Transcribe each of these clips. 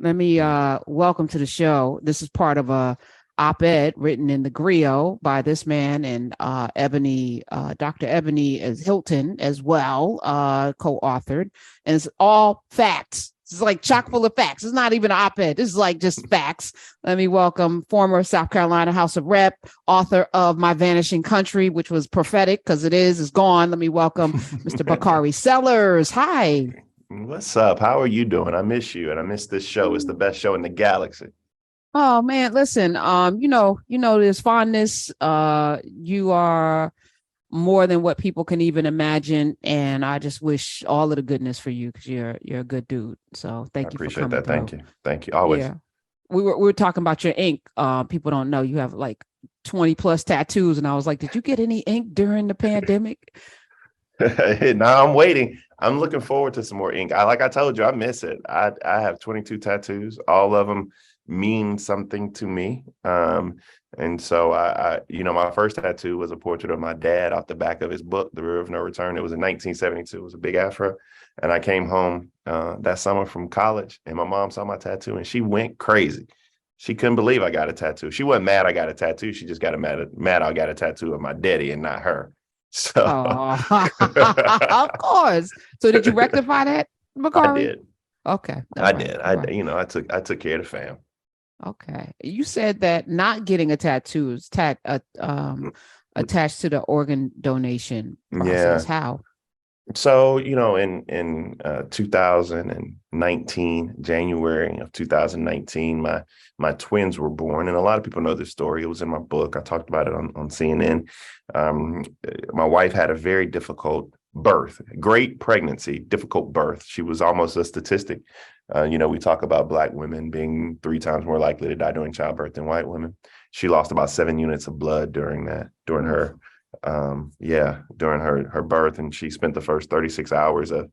Let me welcome to the show. This is part of a op-ed written in the Griot by this man and Ebony, Dr. Ebony as Hilton as well, co-authored. And it's all facts. It's like chock full of facts. It's not even an op-ed. This is like just facts. Let me welcome former South Carolina House of Rep, author of My Vanishing Country, which was prophetic because it's gone. Let me welcome Mr. Bakari Sellers. Hi. What's up? How are you doing? I miss you and I miss this show. It's the best show in the galaxy. Oh man, listen, there's fondness. You are more than what people can even imagine. And I just wish all of the goodness for you because you're a good dude. So I thank you for appreciate coming that. through. Thank you. Thank you. Always. Yeah. We were talking about your ink. People don't know you have like 20 plus tattoos. And I was like, did you get any ink during the pandemic? Now I'm waiting. I'm looking forward to some more ink. Like I told you, I miss it. I have 22 tattoos. All of them mean something to me. And so my first tattoo was a portrait of my dad off the back of his book, The River of No Return. It was in 1972. It was a big afro. And I came home that summer from college, and my mom saw my tattoo, and she went crazy. She couldn't believe I got a tattoo. She wasn't mad I got a tattoo. She just got mad I got a tattoo of my daddy and not her. So Oh, of course. So did you rectify that, I Bakari? did. Okay. All I right. did. All right. I took care of the fam. Okay. You said that not getting a tattoo is attached to the organ donation process. Yeah. How? So, in 2019, January of 2019, my twins were born, and a lot of people know this story. It was in my book. I talked about it on CNN. My wife had a very difficult birth, great pregnancy, difficult birth. She was almost a statistic. We talk about Black women being 3 times more likely to die during childbirth than white women. She lost about 7 units of blood during her during her birth, and she spent the first 36 hours of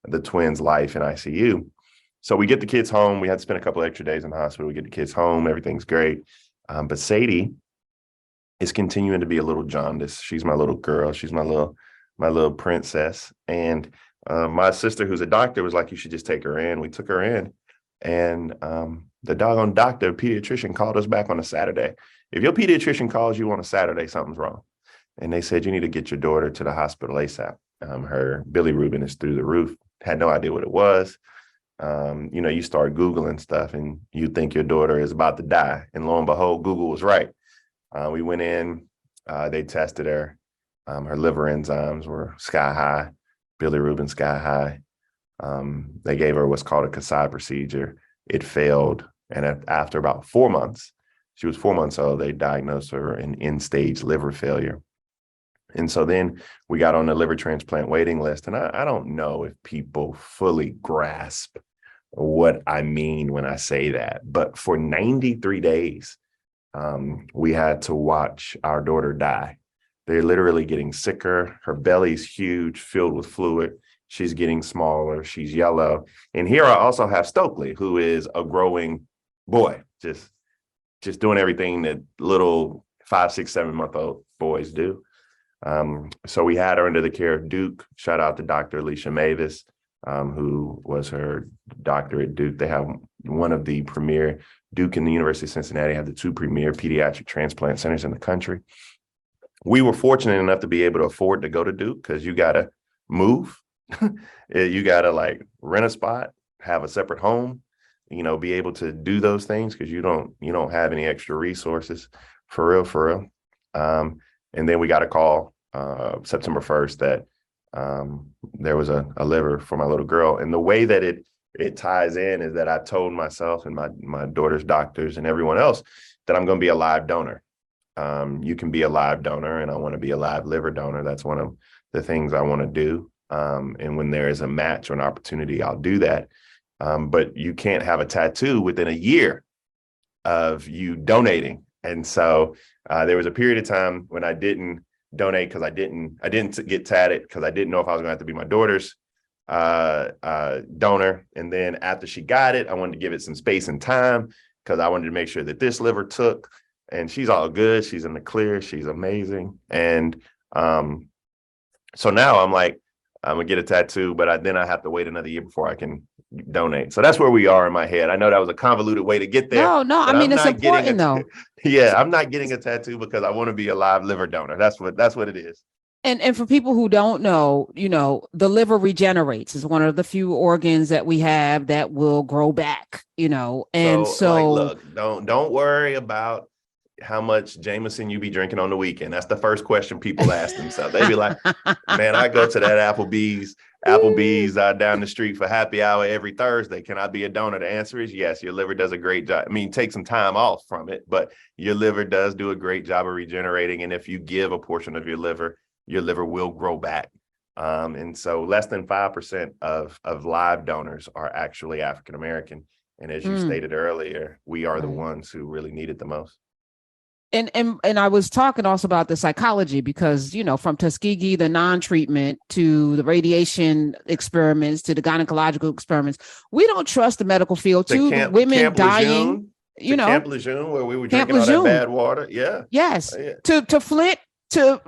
the twins' life in ICU. So we get the kids home. We had to spend a couple extra days in the hospital. We get the kids home. Everything's great. But Sadie is continuing to be a little jaundiced. She's my little girl. She's my little princess. And my sister, who's a doctor, was like, you should just take her in. We took her in. And the doggone doctor, pediatrician, called us back on a Saturday. If your pediatrician calls you on a Saturday, something's wrong. And they said, you need to get your daughter to the hospital ASAP. Her bilirubin is through the roof. Had no idea what it was. You start Googling stuff and you think your daughter is about to die. And lo and behold, Google was right. We went in, they tested her. Her liver enzymes were sky high, bilirubin sky high. They gave her what's called a Kasai procedure. It failed. And after about 4 months, she was 4 months old, they diagnosed her an end-stage liver failure. And so then we got on the liver transplant waiting list. And I don't know if people fully grasp what I mean when I say that. But for 93 days, we had to watch our daughter die. They're literally getting sicker. Her belly's huge, filled with fluid. She's getting smaller. She's yellow. And here I also have Stokely, who is a growing boy, just doing everything that little 5, 6, 7-month-old boys do. So we had her under the care of Duke. Shout out to Dr. Alicia Mavis, who was her doctor at Duke. They have one of the premier, Duke and the University of Cincinnati have the 2 premier pediatric transplant centers in the country. We were fortunate enough to be able to afford to go to Duke because you got to move. You got to rent a spot, have a separate home, be able to do those things because you don't have any extra resources for real. And then we got a call September 1st that there was a liver for my little girl. And the way that it ties in is that I told myself and my daughter's doctors and everyone else that I'm going to be a live donor. You can be a live donor, and I want to be a live liver donor. That's one of the things I want to do. And when there is a match or an opportunity, I'll do that. But you can't have a tattoo within a year of you donating. And so there was a period of time when I didn't donate because I didn't get tatted because I didn't know if I was going to have to be my daughter's donor. And then after she got it, I wanted to give it some space and time because I wanted to make sure that this liver took. And she's all good. She's in the clear. She's amazing. And so now I'm like, I'm gonna get a tattoo, but then I have to wait another year before I can donate. So that's where we are in my head. I know that was a convoluted way to get there, No, I but mean, I'm it's not getting important though. yeah, I'm not getting a tattoo because I want to be a live liver donor. That's what it is. And for people who don't know, the liver regenerates. Is one of the few organs that we have that will grow back, and So like, so look, don't worry about how much Jameson you be drinking on the weekend. That's the first question people ask themselves. They be like, man, I go to that Applebee's down the street for happy hour every Thursday. Can I be a donor? The answer is yes. Your liver does a great job. I mean, take some time off from it, but your liver does do a great job of regenerating. And if you give a portion of your liver will grow back. And so less than 5% of live donors are actually African American. And as you stated earlier, we are the ones who really need it the most. And I was talking also about the psychology because, from Tuskegee, the non-treatment to the radiation experiments to the gynecological experiments, we don't trust the medical field to the women Camp dying, Lejeune, Camp Lejeune, where we were Camp drinking all that Lejeune. bad water. Yeah. Yes. Yeah. To Flint, to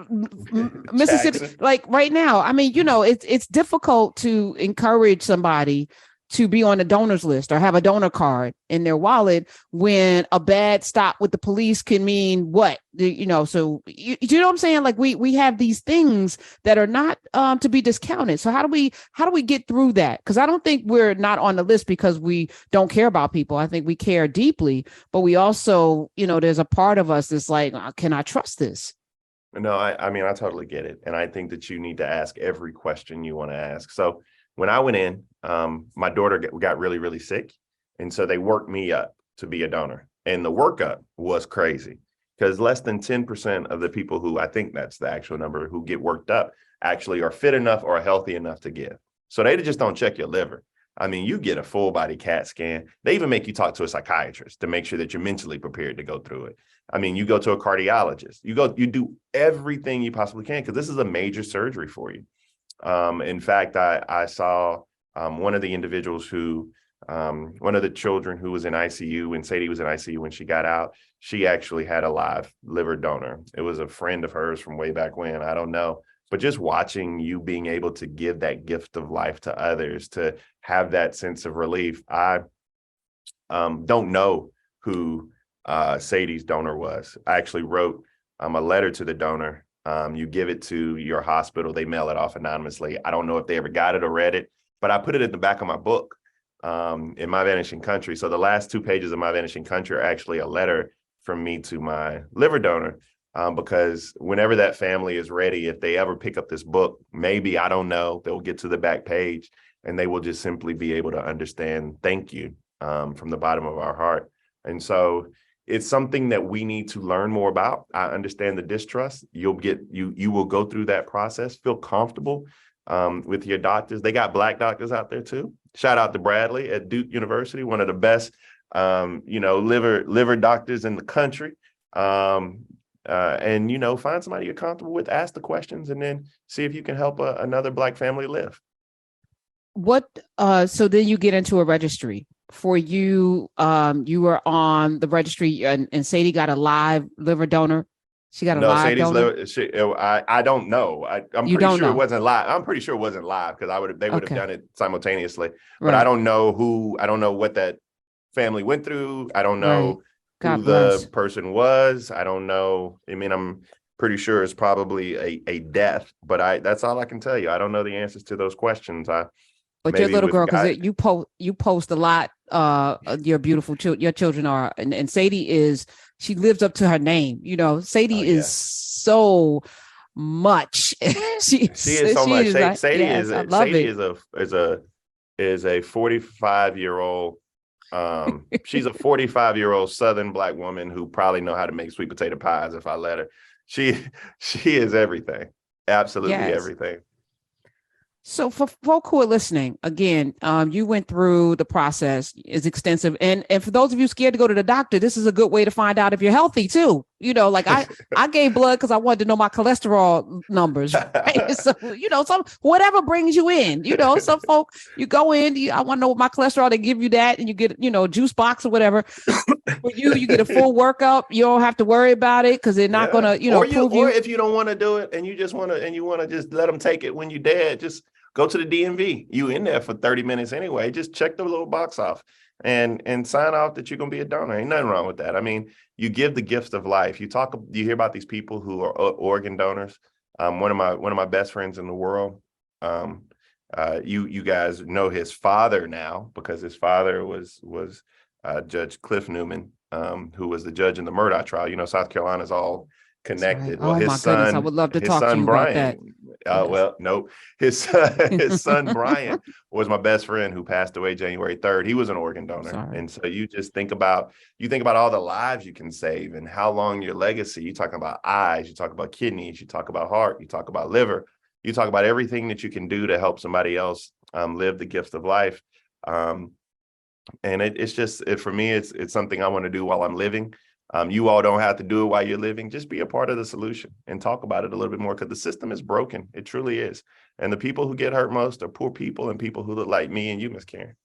Mississippi. Jackson. Like right now, I mean, it's difficult to encourage somebody to be on the donors list or have a donor card in their wallet when a bad stop with the police can mean what, so you know what I'm saying? Like we have these things that are not to be discounted. So how do we get through that? Because I don't think we're not on the list because we don't care about people. I think we care deeply, but we also, there's a part of us that's like, can I trust this? No, I mean, I totally get it. And I think that you need to ask every question you want to ask. So when I went in, my daughter got really, really sick. And so they worked me up to be a donor. And the workup was crazy because less than 10% of the people who, I think that's the actual number, who get worked up actually are fit enough or healthy enough to give. So they just don't check your liver. I mean, you get a full body CAT scan. They even make you talk to a psychiatrist to make sure that you're mentally prepared to go through it. I mean, you go to a cardiologist, you do everything you possibly can because this is a major surgery for you. In fact, I saw one of the individuals one of the children who was in ICU when Sadie was in ICU when she got out, she actually had a live liver donor. It was a friend of hers from way back when, I don't know. But just watching you being able to give that gift of life to others, to have that sense of relief. I don't know who Sadie's donor was. I actually wrote a letter to the donor. You give it to your hospital. They mail it off anonymously. I don't know if they ever got it or read it, but I put it in the back of my book in My Vanishing Country. So the last 2 pages of My Vanishing Country are actually a letter from me to my liver donor. Because whenever that family is ready, if they ever pick up this book, maybe, I don't know, they'll get to the back page and they will just simply be able to understand, thank you, from the bottom of our heart. And so it's something that we need to learn more about. I understand the distrust. You will go through that process, feel comfortable with your doctors. They got Black doctors out there too. Shout out to Bradley at Duke University, one of the best, liver doctors in the country. And find somebody you're comfortable with, ask the questions, and then see if you can help another Black family live. So then you get into a registry. For you, you were on the registry, and Sadie got a live liver donor. She got a live Sadie's donor. Liver. I don't know. I'm pretty sure it wasn't live. I'm pretty sure it wasn't live because they would have done it simultaneously. But I don't know what that family went through. I don't know who the person was. I don't know. I mean, I'm pretty sure it's probably a death, but that's all I can tell you. I don't know the answers to those questions. But your little girl, because you post a lot. Your beautiful your children are, and Sadie she lives up to her name. Sadie is so much. she is so much. Sadie is a 45-year-old. She's a 45-year-old Southern Black woman who probably know how to make sweet potato pies if I let her. She is everything, absolutely everything. So for folk who are listening, again, you went through the process, is extensive. And for those of you scared to go to the doctor, this is a good way to find out if you're healthy too. Like I gave blood because I wanted to know my cholesterol numbers. Right? So, whatever brings you in, some folk, you go in, I want to know what my cholesterol, they give you that and you get, a juice box or whatever. For you get a full workup. You don't have to worry about it because they're not going to, or if you don't want to do it and you want to just let them take it when you're dead, just Go to the DMV. You in there for 30 minutes anyway. Just check the little box off and sign off that you're gonna be a donor. Ain't nothing wrong with that. I mean, you give the gift of life. You hear about these people who are organ donors. One of my best friends in the world. You guys know his father now, because his father was Judge Cliff Newman, who was the judge in the Murdaugh trial. South Carolina's all That's right. connected. Well, Oh my goodness. I would love to his talk to son you about that. Brian. Yes. Well, nope. His son Brian was my best friend, who passed away January 3rd. He was an organ donor. Sorry. And so you just think about all the lives you can save and how long your legacy. You talk about eyes, you talk about kidneys, you talk about heart, you talk about liver, you talk about everything that you can do to help somebody else live the gift of life. And it's just, for me, it's something I want to do while I'm living. You all don't have to do it while you're living. Just be a part of the solution and talk about it a little bit more, because the system is broken. It truly is. And the people who get hurt most are poor people and people who look like me and you, Miss Karen.